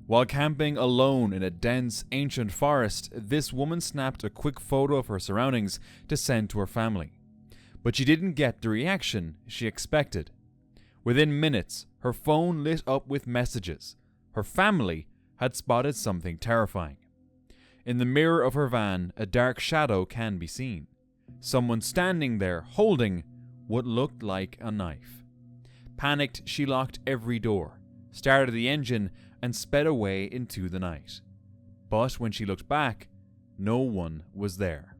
While camping alone in a dense, ancient forest, this woman snapped a quick photo of her surroundings to send to her family. But she didn't get the reaction she expected. Within minutes, her phone lit up with messages. Her family had spotted something terrifying. In the mirror of her van, a dark shadow can be seen. Someone standing there holding what looked like a knife. Panicked, she locked every door, started the engine, and sped away into the night. But when she looked back, no one was there.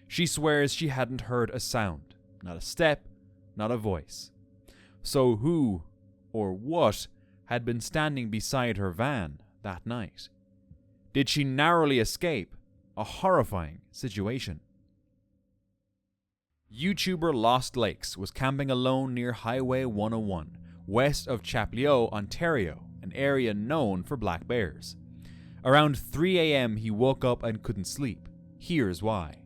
She swears she hadn't heard a sound, not a step, not a voice. So who or what had been standing beside her van that night? Did she narrowly escape a horrifying situation? YouTuber Lost Lakes was camping alone near Highway 101, west of Chapleau, Ontario, an area known for black bears. Around 3 a.m. he woke up and couldn't sleep. Here's why.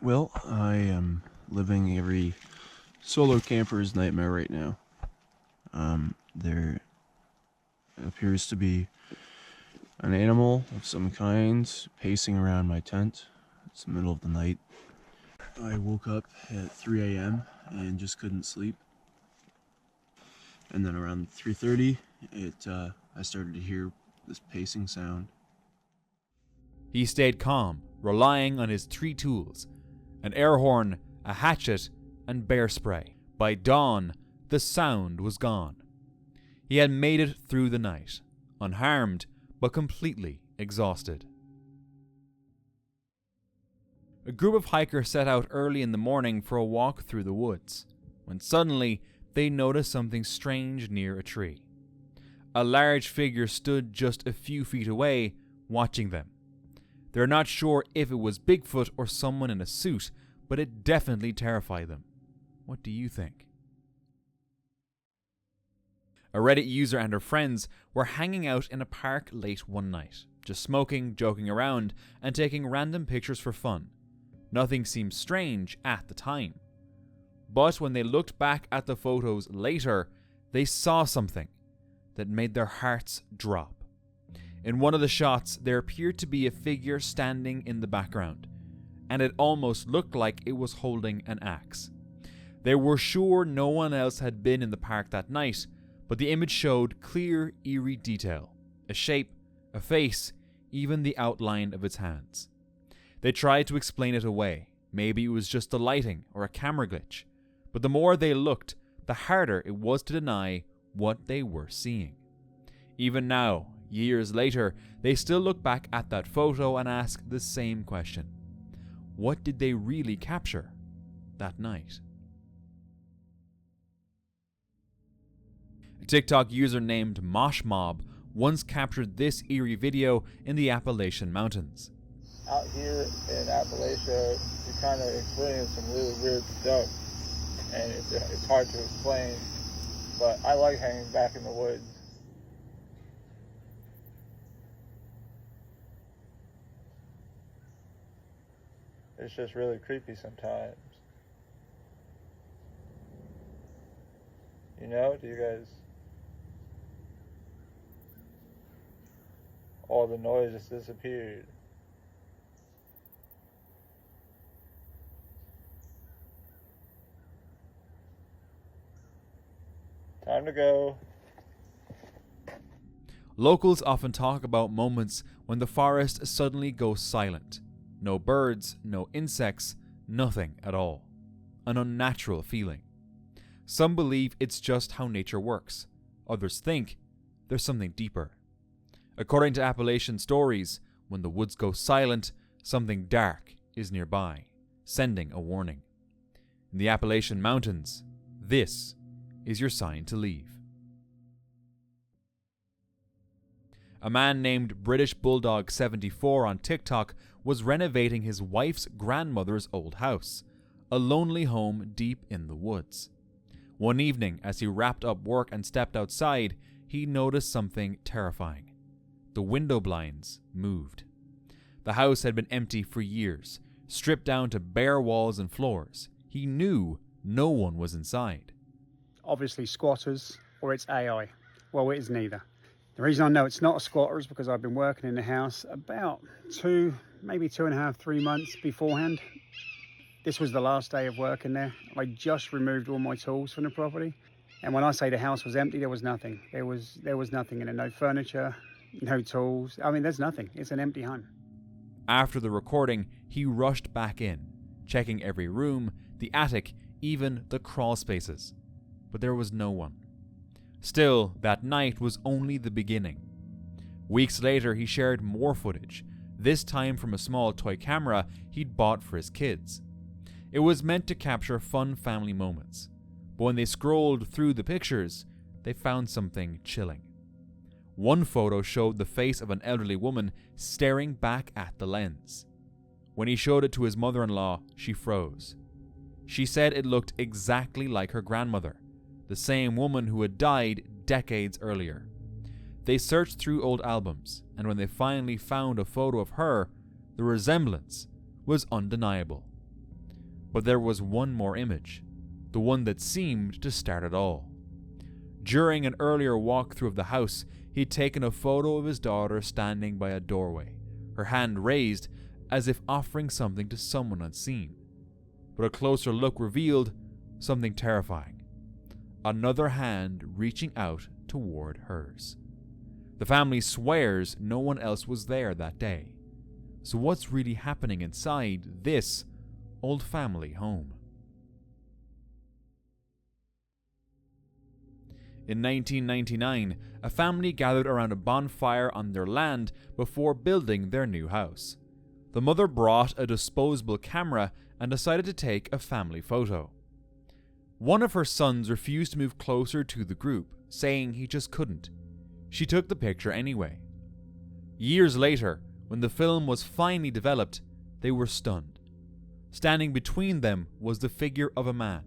Well, I am living every solo camper's nightmare right now. There appears to be an animal of some kind pacing around my tent. It's the middle of the night. I woke up at 3 a.m. and just couldn't sleep. And then around 3:30, I started to hear this pacing sound. He stayed calm, relying on his 3 tools: an air horn, a hatchet, and bear spray. By dawn, the sound was gone. He had made it through the night, unharmed but completely exhausted. A group of hikers set out early in the morning for a walk through the woods, when suddenly they noticed something strange near a tree. A large figure stood just a few feet away, watching them. They're not sure if it was Bigfoot or someone in a suit, but it definitely terrified them. What do you think? A Reddit user and her friends were hanging out in a park late one night, just smoking, joking around, and taking random pictures for fun. Nothing seemed strange at the time. But when they looked back at the photos later, they saw something that made their hearts drop. In one of the shots, there appeared to be a figure standing in the background, and it almost looked like it was holding an axe. They were sure no one else had been in the park that night, but the image showed clear, eerie detail: a shape, a face, even the outline of its hands. They tried to explain it away. Maybe it was just the lighting or a camera glitch. But the more they looked, the harder it was to deny what they were seeing. Even now, years later, they still look back at that photo and ask the same question. What did they really capture that night? A TikTok user named Moshmob once captured this eerie video in the Appalachian Mountains. Out here in Appalachia, you kind of experience some really weird stuff, and it's hard to explain, but I like hanging back in the woods. It's just really creepy sometimes. You know, do you guys... All the noise just disappeared. Time to go. Locals often talk about moments when the forest suddenly goes silent. No birds, no insects, nothing at all. An unnatural feeling. Some believe it's just how nature works. Others think there's something deeper. According to Appalachian stories, when the woods go silent, something dark is nearby, sending a warning. In the Appalachian Mountains, this is your sign to leave. A man named British Bulldog 74 on TikTok was renovating his wife's grandmother's old house, a lonely home deep in the woods. One evening, as he wrapped up work and stepped outside, he noticed something terrifying. The window blinds moved. The house had been empty for years, stripped down to bare walls and floors. He knew no one was inside. Obviously squatters, or it's AI. Well, it is neither. The reason I know it's not a squatter is because I've been working in the house about maybe 2.5, 3 months beforehand. This was the last day of work in there. I just removed all my tools from the property. And when I say the house was empty, there was nothing. There was nothing in it. No furniture, no tools. I mean, there's nothing. It's an empty home. After the recording, he rushed back in, checking every room, the attic, even the crawl spaces. But there was no one. Still, that night was only the beginning. Weeks later, he shared more footage, this time from a small toy camera he'd bought for his kids. It was meant to capture fun family moments, but when they scrolled through the pictures, they found something chilling. One photo showed the face of an elderly woman staring back at the lens. When he showed it to his mother-in-law, she froze. She said it looked exactly like her grandmother, the same woman who had died decades earlier. They searched through old albums, and when they finally found a photo of her, the resemblance was undeniable. But there was one more image, the one that seemed to start it all. During an earlier walkthrough of the house, he'd taken a photo of his daughter standing by a doorway, her hand raised as if offering something to someone unseen. But a closer look revealed something terrifying. Another hand reaching out toward hers. The family swears no one else was there that day. So what's really happening inside this old family home? In 1999, a family gathered around a bonfire on their land before building their new house. The mother brought a disposable camera and decided to take a family photo. One of her sons refused to move closer to the group, saying he just couldn't. She took the picture anyway. Years later, when the film was finally developed, they were stunned. Standing between them was the figure of a man.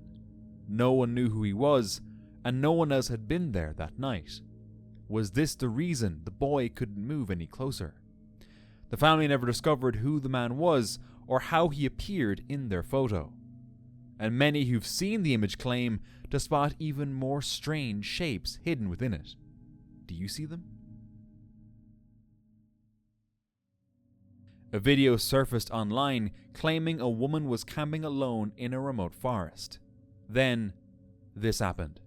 No one knew who he was, and no one else had been there that night. Was this the reason the boy couldn't move any closer? The family never discovered who the man was or how he appeared in their photo. And many who've seen the image claim to spot even more strange shapes hidden within it. Do you see them? A video surfaced online claiming a woman was camping alone in a remote forest. Then, this happened.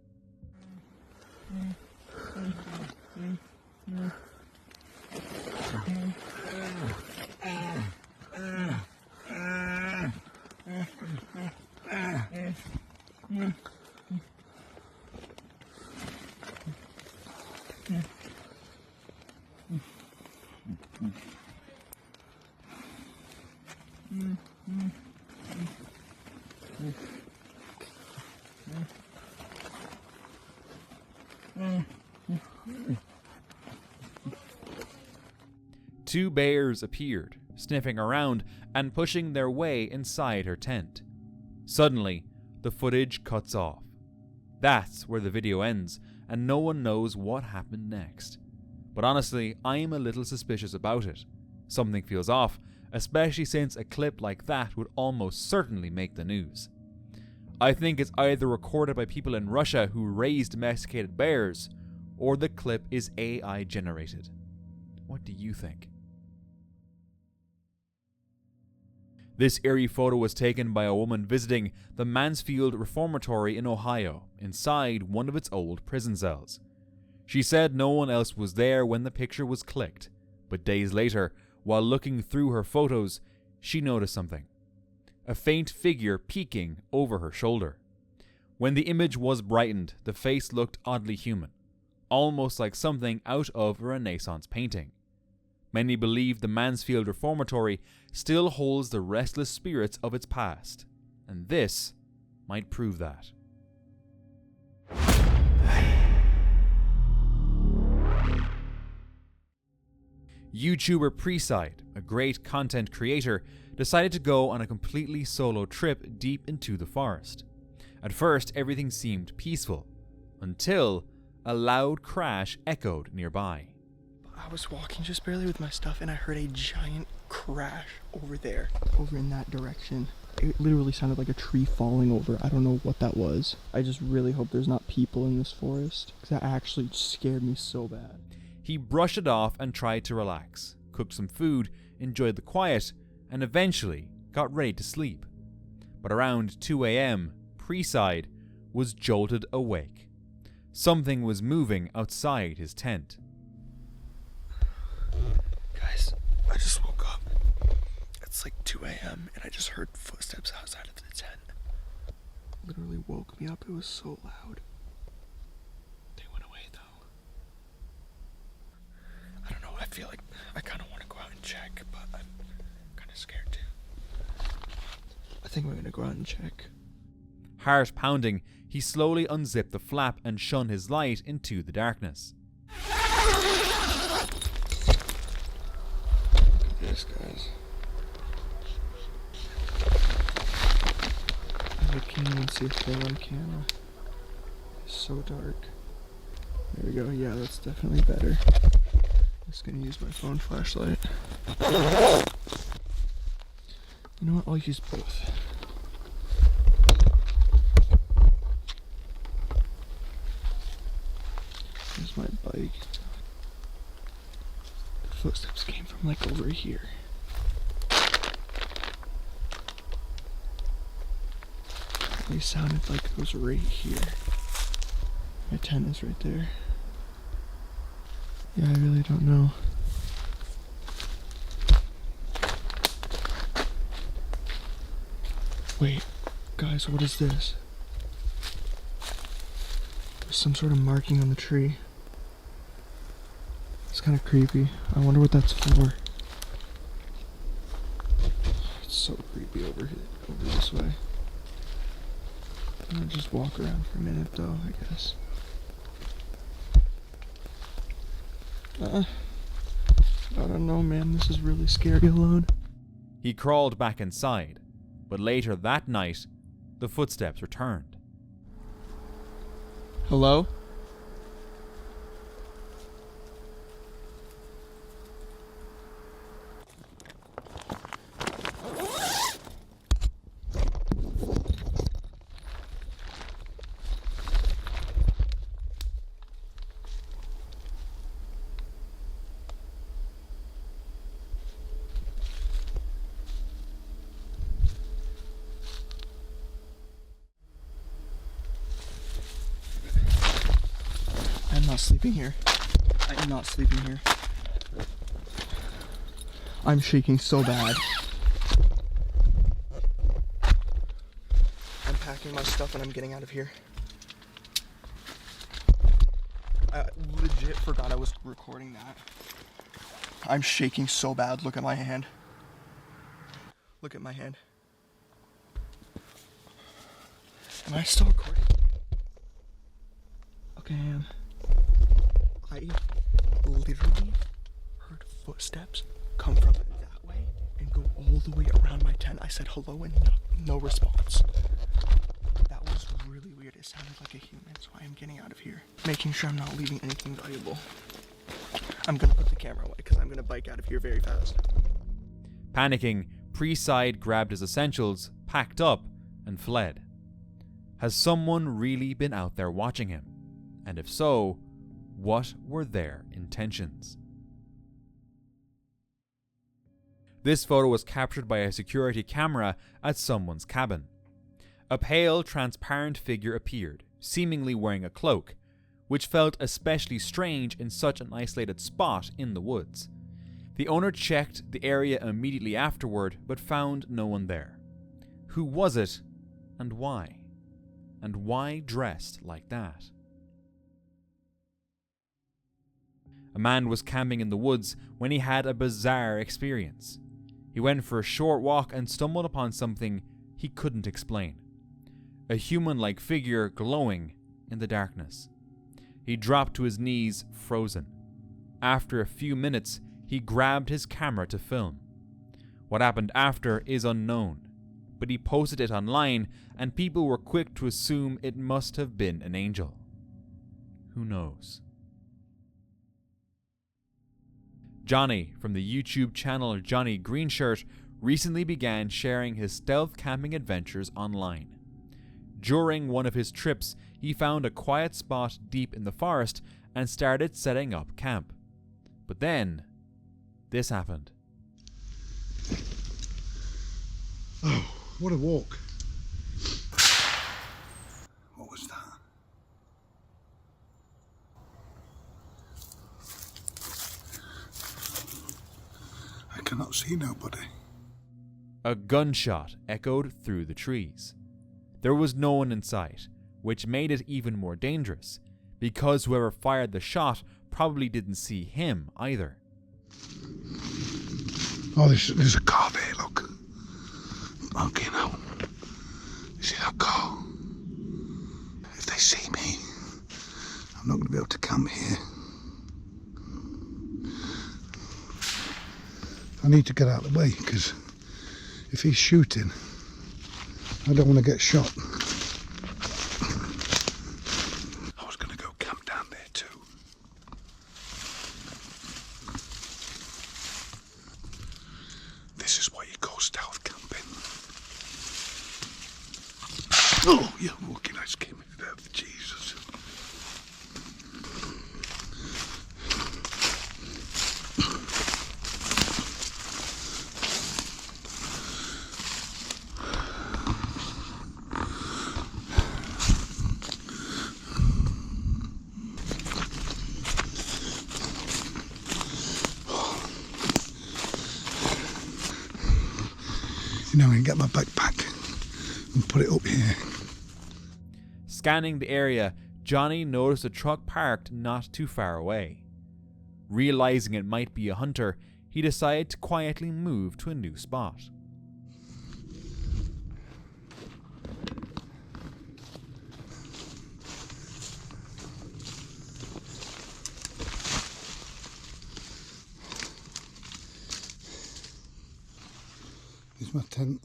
Two bears appeared, sniffing around and pushing their way inside her tent. Suddenly, the footage cuts off. That's where the video ends, and no one knows what happened next. But honestly, I am a little suspicious about it. Something feels off, especially since a clip like that would almost certainly make the news. I think it's either recorded by people in Russia who raise domesticated bears, or the clip is AI generated. What do you think? This eerie photo was taken by a woman visiting the Mansfield Reformatory in Ohio, inside one of its old prison cells. She said no one else was there when the picture was clicked, but days later, while looking through her photos, she noticed something. A faint figure peeking over her shoulder. When the image was brightened, the face looked oddly human, almost like something out of a Renaissance painting. Many believe the Mansfield Reformatory still holds the restless spirits of its past, and this might prove that. YouTuber Preside, a great content creator, decided to go on a completely solo trip deep into the forest. At first, everything seemed peaceful, until a loud crash echoed nearby. I was walking just barely with my stuff and I heard a giant crash over there, over in that direction. It literally sounded like a tree falling over. I don't know what that was. I just really hope there's not people in this forest, because that actually scared me so bad. he brushed it off and tried to relax, cooked some food, enjoyed the quiet, and eventually got ready to sleep. But around 2 a.m, Preside was jolted awake. Something was moving outside his tent. Guys, I just woke up. It's like 2 a.m. and I just heard footsteps outside of the tent. Literally woke me up. It was so loud. They went away though. I don't know. I feel like I kind of want to go out and check, but I'm kind of scared too. I think we're going to go out and check. Heart pounding, he slowly unzipped the flap and shone his light into the darkness. Look at this, guys. I can't even see if they're on camera. It's so dark. There we go. Yeah, that's definitely better. I'm just gonna use my phone flashlight. You know what? I'll use both. Here's my bike. The footsteps came from like over here. They sounded like it was right here. My tent is right there. Yeah, I really don't know. Wait, guys, what is this? There's some sort of marking on the tree. It's kind of creepy. I wonder what that's for. It's so creepy over this way. I'm gonna just walk around for a minute though, I guess. I don't know, man. This is really scary alone. He crawled back inside, but later that night, the footsteps returned. Hello? I'm not sleeping here. I am not sleeping here. I'm shaking so bad. I'm packing my stuff and I'm getting out of here. I legit forgot I was recording that. I'm shaking so bad. Look at my hand. Look at my hand. Am I still recording? Okay, I am. I literally heard footsteps come from that way and go all the way around my tent. I said hello and no response. That was really weird. It sounded like a human, so I am getting out of here. Making sure I'm not leaving anything valuable. I'm gonna put the camera away because I'm gonna bike out of here very fast. Panicking, Preside grabbed his essentials, packed up, and fled. Has someone really been out there watching him? And if so, what were their intentions? This photo was captured by a security camera at someone's cabin. A pale, transparent figure appeared, seemingly wearing a cloak, which felt especially strange in such an isolated spot in the woods. The owner checked the area immediately afterward, but found no one there. Who was it, and why? And why dressed like that? A man was camping in the woods when he had a bizarre experience. He went for a short walk and stumbled upon something he couldn't explain. A human-like figure glowing in the darkness. He dropped to his knees, frozen. After a few minutes, he grabbed his camera to film. What happened after is unknown, but he posted it online and people were quick to assume it must have been an angel. Who knows? Johnny from the YouTube channel Johnny Greenshirt recently began sharing his stealth camping adventures online. During one of his trips, he found a quiet spot deep in the forest and started setting up camp. But then, this happened. Oh, what a walk. What was that? I cannot see nobody. A gunshot echoed through the trees. There was no one in sight, which made it even more dangerous, because whoever fired the shot probably didn't see him either. Oh, there's a car there, look. Okay, now. You see that car? If they see me, I'm not going to be able to camp here. I need to get out of the way, because if he's shooting, I don't want to get shot. I was going to go camp down there too. This is what you call stealth camping. Oh, you're walking, I scared me to death, Jesus. You know, I can get my backpack and put it up here. Scanning the area, Johnny noticed a truck parked not too far away. Realizing it might be a hunter, he decided to quietly move to a new spot. Here's my tent.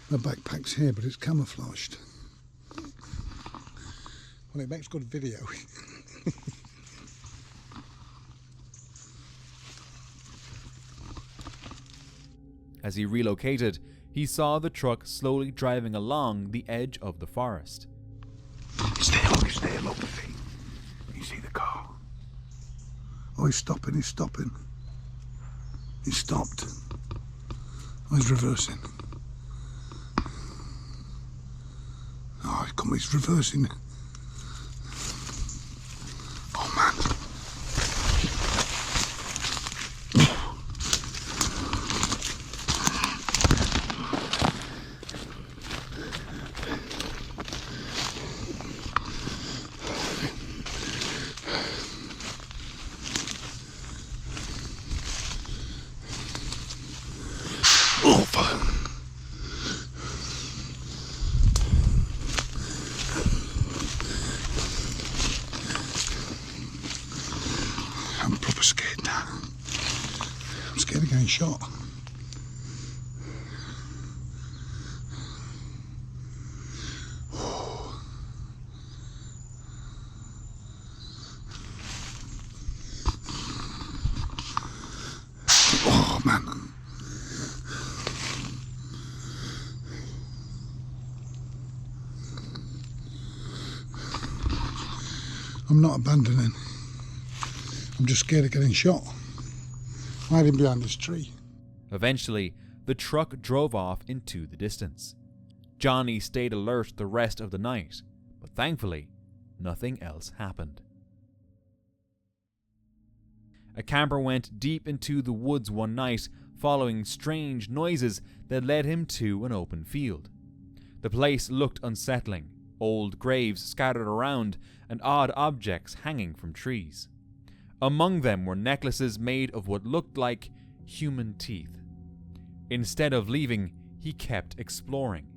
My backpack's here, but it's camouflaged. Well, it makes good video. As he relocated, he saw the truck slowly driving along the edge of the forest. Stay low, Buffy. You see the car? Oh, he's stopping. He stopped. Oh, he's reversing. Oh, he's reversing. Oh, man. Oh, fuck. I'm proper scared now. I'm scared of getting shot. Oh, man. I'm not abandoning. I'm just scared of getting shot. Hiding behind this tree. Eventually, the truck drove off into the distance. Johnny stayed alert the rest of the night, but thankfully, nothing else happened. A camper went deep into the woods one night, following strange noises that led him to an open field. The place looked unsettling, old graves scattered around, and odd objects hanging from trees. Among them were necklaces made of what looked like human teeth. Instead of leaving, he kept exploring.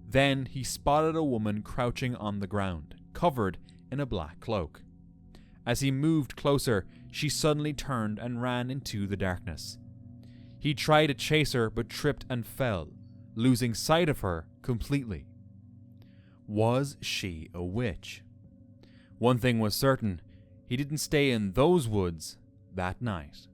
Then he spotted a woman crouching on the ground, covered in a black cloak. As he moved closer, she suddenly turned and ran into the darkness. He tried to chase her but tripped and fell, losing sight of her completely. Was she a witch? One thing was certain, he didn't stay in those woods that night.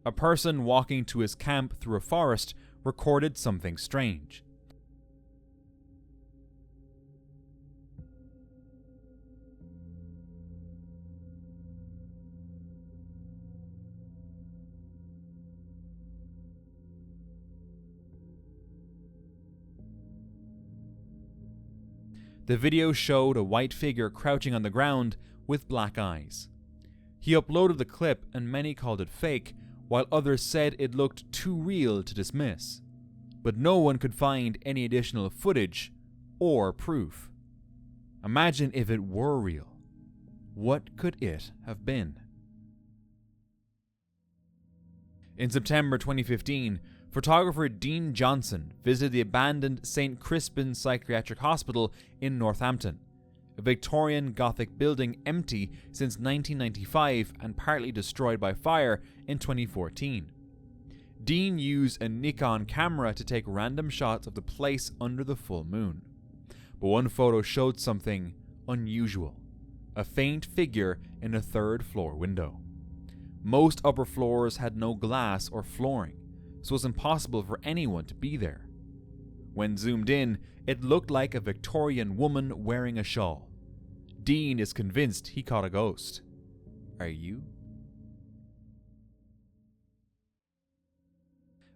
A person walking to his camp through a forest recorded something strange. The video showed a white figure crouching on the ground with black eyes. He uploaded the clip and many called it fake, while others said it looked too real to dismiss. But no one could find any additional footage or proof. Imagine if it were real. What could it have been? In September 2015, photographer Dean Johnson visited the abandoned St. Crispin Psychiatric Hospital in Northampton, a Victorian Gothic building empty since 1995 and partly destroyed by fire in 2014. Dean used a Nikon camera to take random shots of the place under the full moon. But one photo showed something unusual: a faint figure in a third-floor window. Most upper floors had no glass or flooring, so it was impossible for anyone to be there. When zoomed in, it looked like a Victorian woman wearing a shawl. Dean is convinced he caught a ghost. Are you?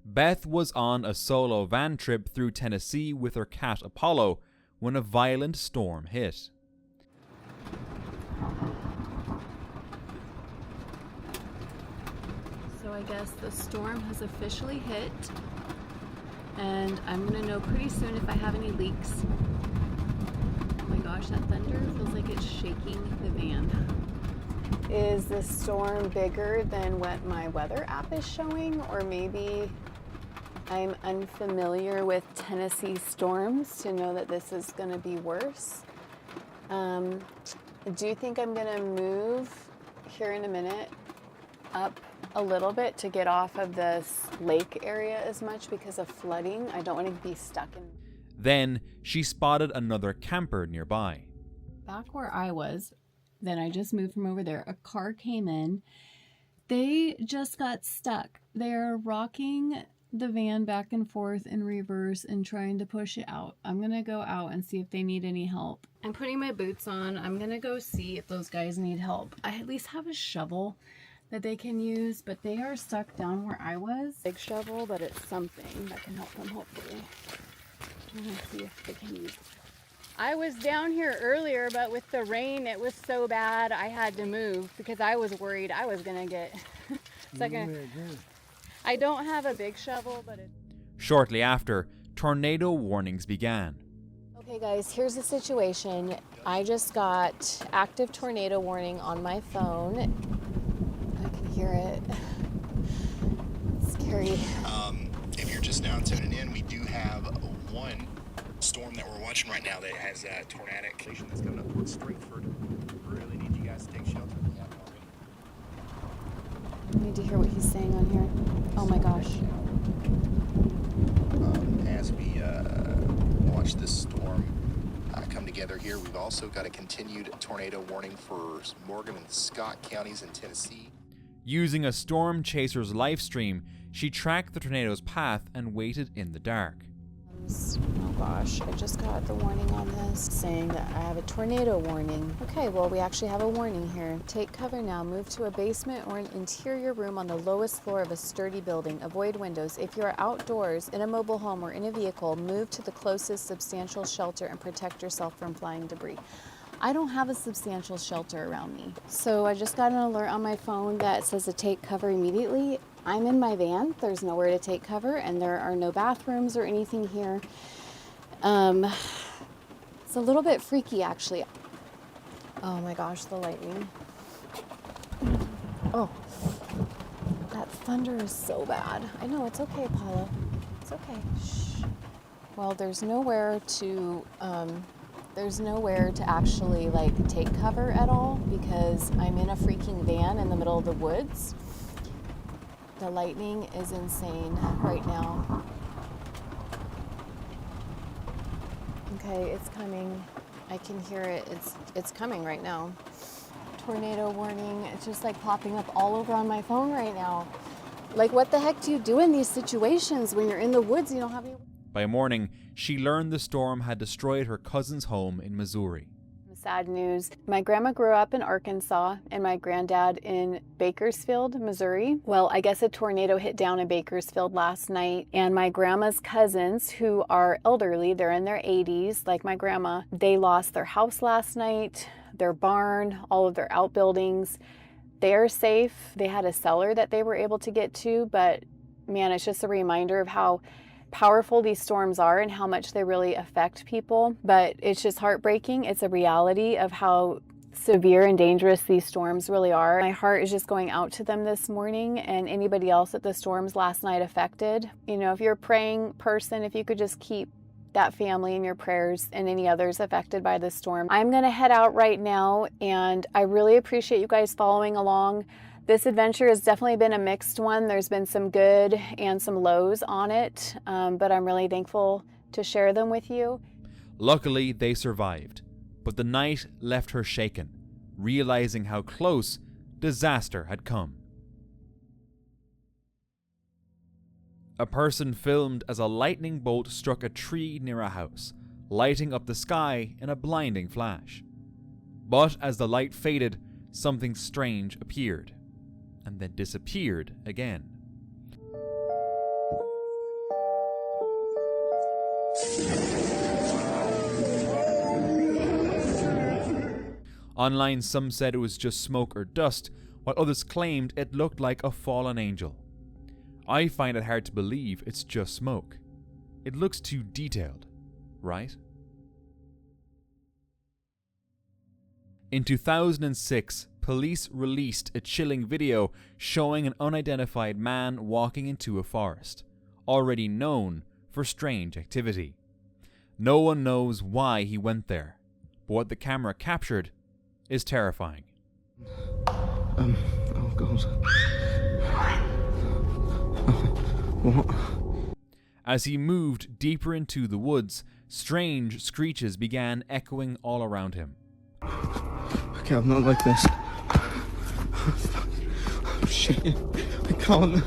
Beth was on a solo van trip through Tennessee with her cat Apollo when a violent storm hit. So I guess the storm has officially hit, and I'm gonna know pretty soon if I have any leaks. Oh my gosh, that thunder feels like it's shaking the van. Is this storm bigger than what my weather app is showing, or maybe I'm unfamiliar with Tennessee storms to know that this is going to be worse? I do think I'm going to move here in a minute up a little bit to get off of this lake area as much because of flooding. I don't want to be stuck in. Then she spotted another camper nearby. Back where I was, then I just moved from over there, a car came in. They just got stuck. They're rocking the van back and forth in reverse and trying to push it out. I'm gonna go out and see if they need any help. I'm putting my boots on. I'm gonna go see if those guys need help. I at least have a shovel that they can use, but they are stuck down where I was. Big shovel, but it's something that can help them hopefully. I'm gonna see if they can use it. I was down here earlier, but with the rain, it was so bad I had to move because I was worried I was gonna get I don't have a big shovel, but it... Shortly after, tornado warnings began. Okay guys, here's the situation. I just got active tornado warning on my phone. I can hear it. It's scary. If you're just now tuning in, we do have one storm that we're watching right now that has a tornadic that's coming up towards Stratford. Really need you guys to take shelter. I need to hear what he's saying on here. Oh my gosh. As we watch this storm come together here, we've also got a continued tornado warning for Morgan and Scott counties in Tennessee. Using a storm chaser's live stream, she tracked the tornado's path and waited in the dark. Oh gosh, I just got the warning on this saying that I have a tornado warning. Okay, well we actually have a warning here. Take cover now. Move to a basement or an interior room on the lowest floor of a sturdy building. Avoid windows. If you are outdoors, in a mobile home or in a vehicle, move to the closest substantial shelter and protect yourself from flying debris. I don't have a substantial shelter around me. So I just got an alert on my phone that says to take cover immediately. I'm in my van. There's nowhere to take cover and there are no bathrooms or anything here. It's a little bit freaky actually. Oh my gosh, the lightning. Oh, that thunder is so bad. I know, it's okay, Paula. It's okay. Shh. Well, there's nowhere to actually like take cover at all because I'm in a freaking van in the middle of the woods. The lightning is insane right now. Okay, it's coming. I can hear it. It's coming right now. Tornado warning. It's just like popping up all over on my phone right now. Like, what the heck do you do in these situations when you're in the woods? You don't have any... By morning, she learned the storm had destroyed her cousin's home in Missouri. Sad news. My grandma grew up in Arkansas and my granddad in Bakersfield, Missouri. Well, I guess a tornado hit down in Bakersfield last night, and my grandma's cousins, who are elderly, they're in their 80s, like my grandma, they lost their house last night, their barn, all of their outbuildings. They are safe. They had a cellar that they were able to get to, but man, it's just a reminder of how powerful these storms are and how much they really affect people. But it's just heartbreaking. It's a reality of how severe and dangerous these storms really are. My heart is just going out to them this morning and anybody else that the storms last night affected. You know, if you're a praying person, if you could just keep that family in your prayers and any others affected by this storm. I'm gonna head out right now, and I really appreciate you guys following along. This adventure has definitely been a mixed one. There's been some good and some lows on it, but I'm really thankful to share them with you. Luckily, they survived, but the night left her shaken, realizing how close disaster had come. A person filmed as a lightning bolt struck a tree near a house, lighting up the sky in a blinding flash. But as the light faded, something strange appeared, and then disappeared again. Online, some said it was just smoke or dust, while others claimed it looked like a fallen angel. I find it hard to believe it's just smoke. It looks too detailed, right? In 2006, police released a chilling video showing an unidentified man walking into a forest, already known for strange activity. No one knows why he went there, but what the camera captured is terrifying. Oh God. What? As he moved deeper into the woods, strange screeches began echoing all around him. Okay, I'm not like this. Oh shit, I can't.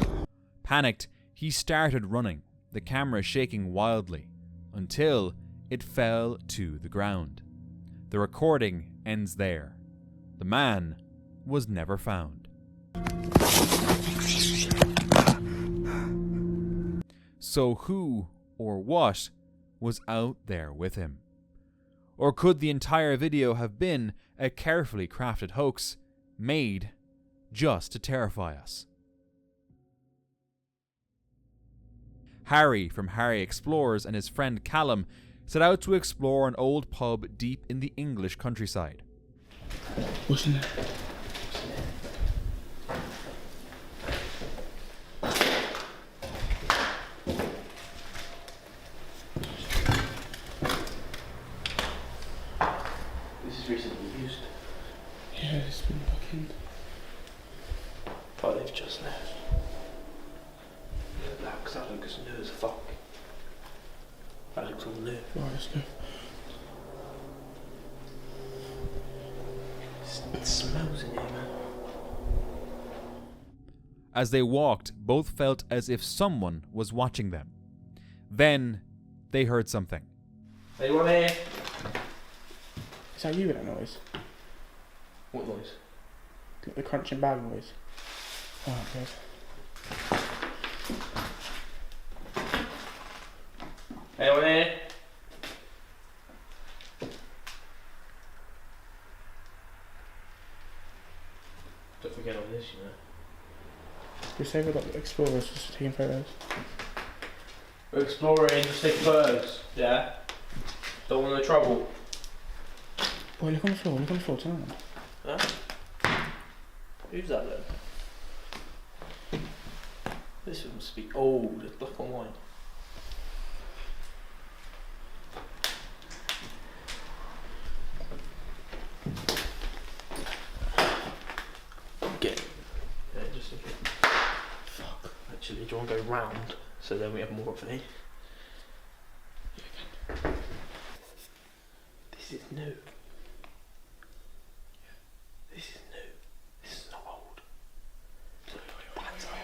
Panicked, he started running, the camera shaking wildly, until it fell to the ground. The recording ends there. The man was never found. So who or what was out there with him? Or could the entire video have been a carefully crafted hoax made just to terrify us? Harry from Harry Explores and his friend Callum set out to explore an old pub deep in the English countryside. What's in there? This is recently used. Yeah, it's been fucking. Oh, they've just left. That looks new as fuck. That looks all new. Right, it's new. It smells in here, man. As they walked, both felt as if someone was watching them. Then they heard something. Anyone here? Is that you with that noise? What noise? Like the crunching bag noise. Oh, good. Anyone here? Don't forget all this, you know. We say we've got explorers just taking photos. We're exploring, just taking photos, yeah? Don't want no trouble. Boy, look on the floor, turn on. Huh? Who's that then? This must be old, it's black and white. Get it. Yeah, just okay. Fuck. Actually, do you want to go round so then we have more of it? This is new. This is new. This is not old. That's old.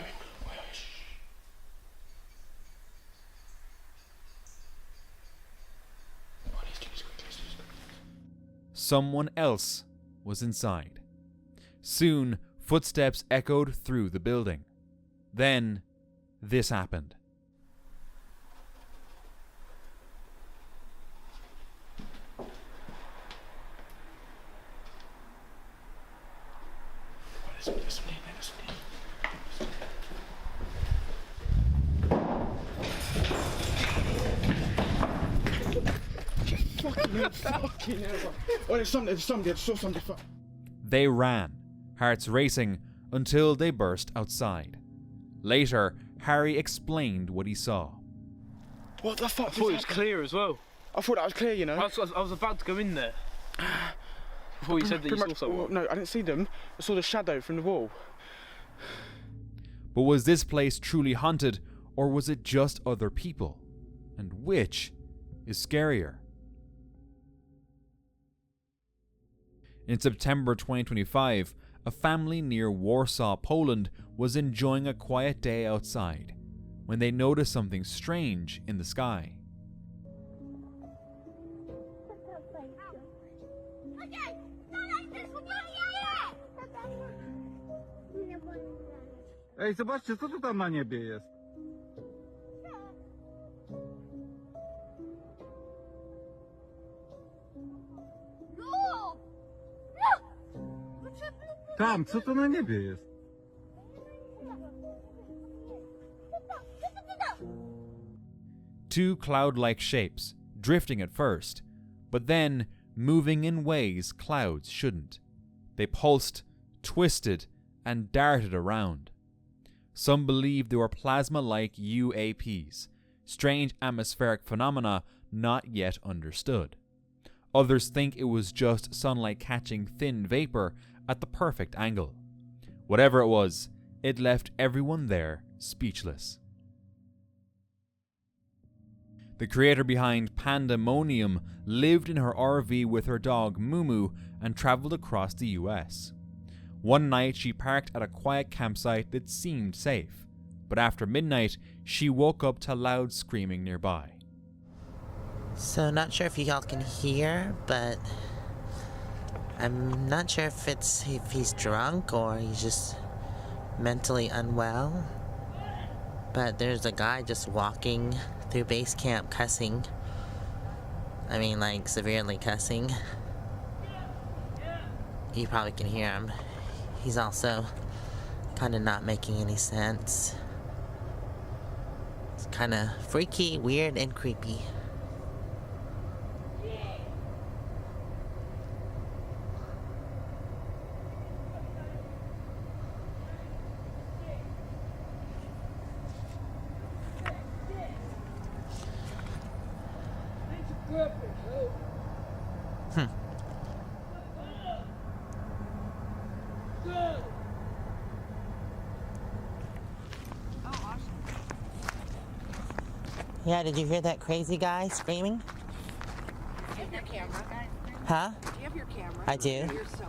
someone else was inside. Soon, footsteps echoed through the building. Then, this happened. They ran, hearts racing, until they burst outside. Later, Harry explained what he saw. What the fuck? I thought it was clear as well. I thought that was clear, you know. I was about to go in there. Before you said that you saw someone. No, I didn't see them. I saw the shadow from the wall. But was this place truly haunted, or was it just other people? And which is scarier? In September 2025, a family near Warsaw, Poland was enjoying a quiet day outside when they noticed something strange in the sky. Ej, zobaczcie, co tu tam na niebie jest? Tam, co to na niebie jest? Two cloud-like shapes, drifting at first, but then moving in ways clouds shouldn't. They pulsed, twisted, and darted around. Some believe they were plasma-like UAPs, strange atmospheric phenomena not yet understood. Others think it was just sunlight catching thin vapor at the perfect angle. Whatever it was, it left everyone there speechless. The creator behind Pandemonium lived in her RV with her dog Mumu and traveled across the US. One night she parked at a quiet campsite that seemed safe, but after midnight she woke up to loud screaming nearby. So not sure if y'all can hear, but I'm not sure if he's drunk or he's just mentally unwell. But there's a guy just walking through base camp cussing. I mean, like, severely cussing. You probably can hear him. He's also kind of not making any sense. It's kind of freaky, weird, and creepy. Yeah, did you hear that crazy guy screaming? Do you have your camera? Huh? Do you have your camera? I do. You're so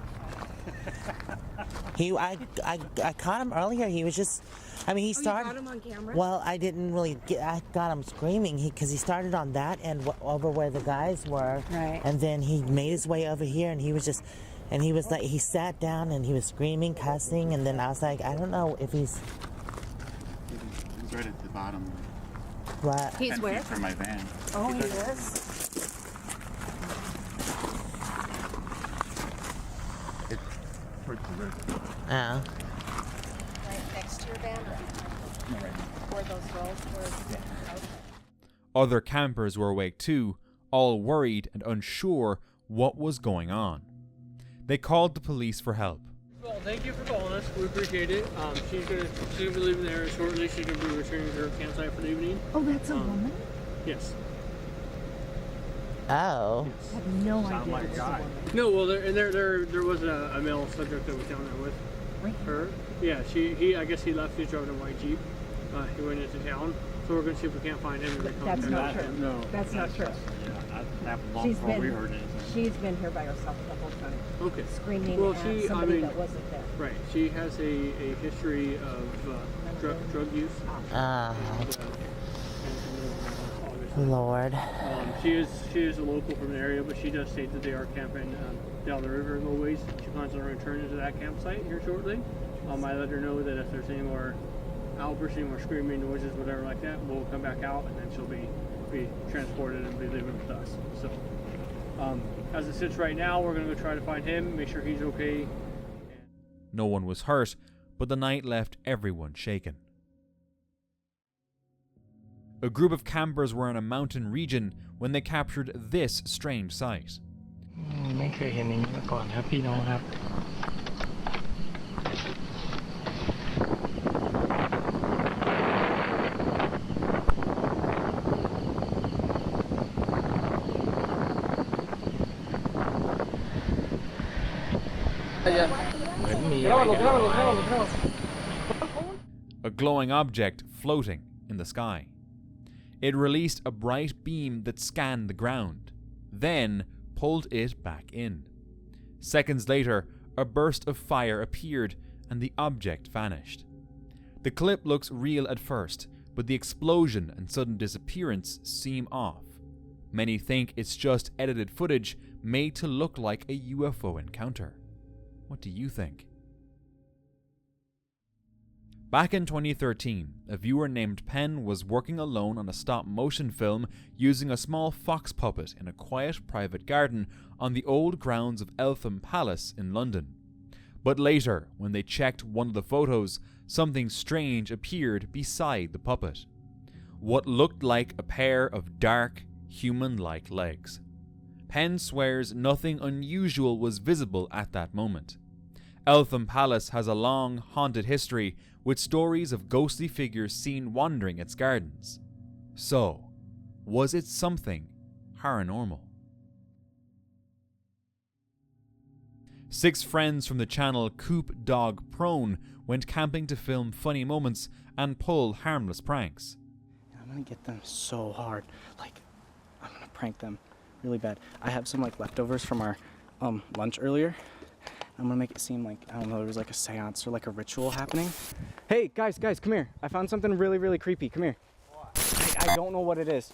funny. I caught him earlier. He was just, I mean, he started. You got him on camera? Well, I didn't really I got him screaming because he started on that end over where the guys were. Right. And then he made his way over here and he was just, and he was like, he sat down and he was screaming, cussing, and then I was like, I don't know if he's. He's right at the bottom. What? He's 10 where? feet from my van. Oh, he is? It's towards the river. Oh. Right next to your van? No, right now. Where those roads were? Yeah. Other campers were awake too, all worried and unsure what was going on. They called the police for help. Well, thank you for calling us. We appreciate it. She's gonna be leaving there shortly. She's gonna be returning to her campsite for the evening. Oh, that's a woman? Yes. Oh. I have no idea like it was a guy. woman. No, well, there was a male subject that was down there with her. Yeah, I guess he left. He's driving a white Jeep. He went into town, so we're gonna see if we can't find him. And That's not contact true. him. No. That's not true. Yeah, that happened long before we heard anything. She's been here by herself the whole time. Okay. Screaming Well, at somebody that wasn't there. Right. She has a history of drug use. Ah. And, Lord. She is a local from the area, but she does state that they are camping down the river a little ways. She plans on returning to that campsite here shortly. I let her know that if there's any more outbursts, any more screaming noises, whatever like that, we'll come back out, and then she'll be transported and be living with us. So as it sits right now, we're going to go try to find him, make sure he's okay. No one was hurt, but the night left everyone shaken. A group of campers were in a mountain region when they captured this strange sight. ไม่เคยเห็นอย่างนี้มาก่อนครับพี่น้องครับ A glowing object floating in the sky. It released a bright beam that scanned the ground, then pulled it back in. Seconds later, a burst of fire appeared and the object vanished. The clip looks real at first, but the explosion and sudden disappearance seem off. Many think it's just edited footage made to look like a UFO encounter. What do you think? Back in 2013, a viewer named Penn was working alone on a stop-motion film using a small fox puppet in a quiet private garden on the old grounds of Eltham Palace in London. But later, when they checked one of the photos, something strange appeared beside the puppet. What looked like a pair of dark, human-like legs. Penn swears nothing unusual was visible at that moment. Eltham Palace has a long, haunted history with stories of ghostly figures seen wandering its gardens. So, was it something paranormal? 6 friends from the channel Coop Dog Prone went camping to film funny moments and pull harmless pranks. I'm gonna get them so hard. Like, I'm gonna prank them really bad. I have some like leftovers from our lunch earlier. I'm gonna make it seem like, I don't know, there was like a seance or like a ritual happening. Hey, guys, come here. I found something really creepy. Come here. I don't know what it is.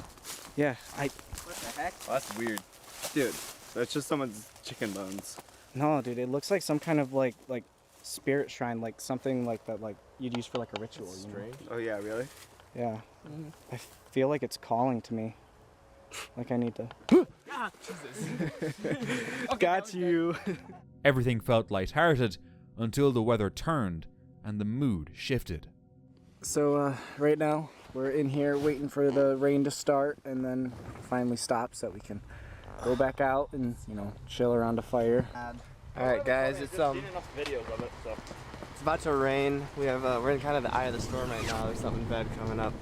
Yeah, What the heck? Oh, that's weird. Dude, that's just someone's chicken bones. No, dude, it looks like some kind of like spirit shrine, like something like that, like you'd use for like a ritual. That's strange. Oh yeah, really? Yeah. I feel like it's calling to me. Like I need to. Ah, Jesus. Okay, got you. Everything felt lighthearted until the weather turned and the mood shifted. So right now we're in here waiting for the rain to start and then finally stop so that we can go back out and, you know, chill around a fire. All right, guys, it's about to rain. We're in kind of the eye of the storm right now. There's something bad coming up.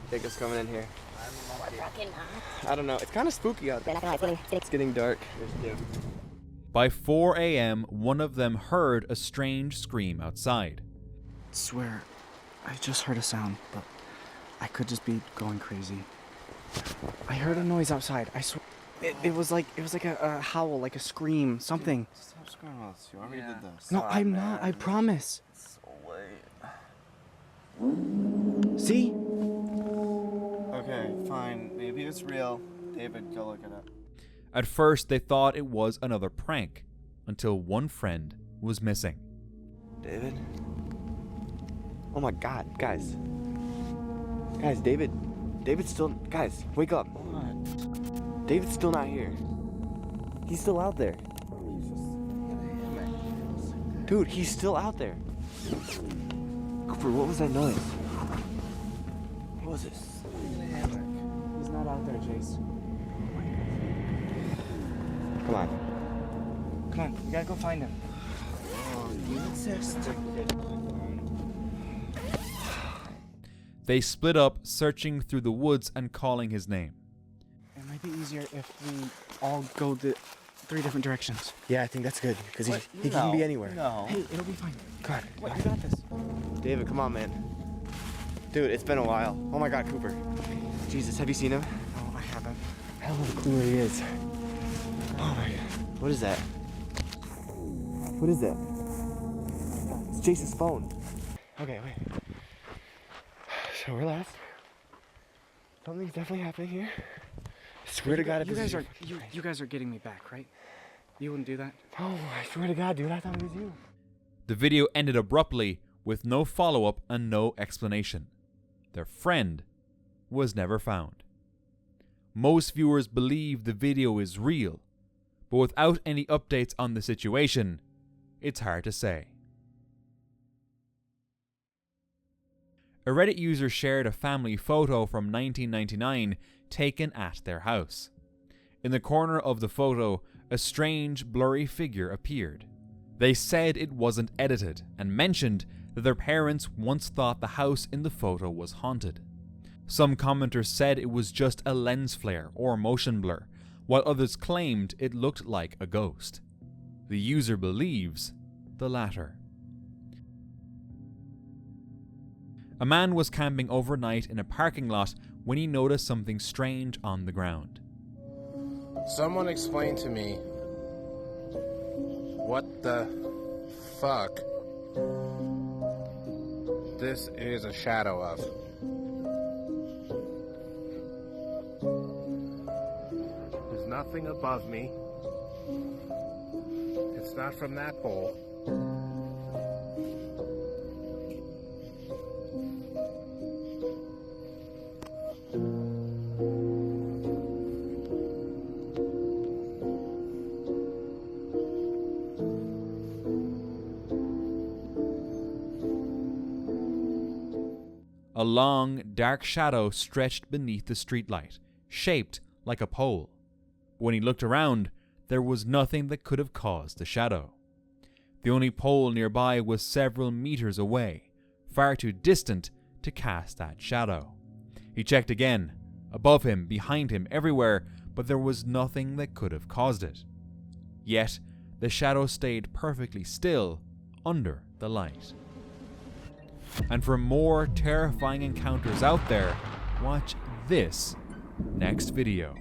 Jacob's coming in here. I don't know. It's kind of spooky out there. It's getting dark. By 4 a.m., one of them heard a strange scream outside. I swear, I just heard a sound, but I could just be going crazy. I heard a noise outside. I swear, it was like a howl, like a scream, something. Stop screwing with us. You already did this. No, I'm not. I promise. It's so late. See? Okay, fine. Maybe it's real. David, go look it up. At first, they thought it was another prank, until one friend was missing. David? Oh my God, guys. Guys, David's still, guys, wake up. What? David's still not here. He's still out there. Dude, he's still out there. Cooper, what was that noise? What was this? He's not out there, Jace. Come on. Come on, we gotta go find him. Oh, you insist. They split up, searching through the woods and calling his name. It might be easier if we all go the 3 different directions. Yeah, I think that's good, because he can be anywhere. No. Hey, it'll be fine. Come on. What, you got this. David, come on, man. Dude, it's been a while. Oh my God, Cooper. Jesus, have you seen him? No, I haven't. I don't have a clue where he is. Oh my God. What is that? What is that? It's Jason's phone. Okay, wait. So we're last. Something's definitely happening here. I swear to God, if you this guys is are you guys are getting me back, right? You wouldn't do that? Oh, I swear to God, dude, I thought it was you. The video ended abruptly with no follow-up and no explanation. Their friend was never found. Most viewers believe the video is real, but without any updates on the situation, it's hard to say. A Reddit user shared a family photo from 1999 taken at their house. In the corner of the photo, a strange, blurry figure appeared. They said it wasn't edited and mentioned that their parents once thought the house in the photo was haunted. Some commenters said it was just a lens flare or motion blur, while others claimed it looked like a ghost. The user believes the latter. A man was camping overnight in a parking lot when he noticed something strange on the ground. Someone explain to me what the fuck this is a shadow of. There's nothing above me. It's not from that pole. A long, dark shadow stretched beneath the streetlight, shaped like a pole. When he looked around, there was nothing that could have caused the shadow. The only pole nearby was several meters away, far too distant to cast that shadow. He checked again, above him, behind him, everywhere, but there was nothing that could have caused it. Yet, the shadow stayed perfectly still under the light. And for more terrifying encounters out there, watch this next video.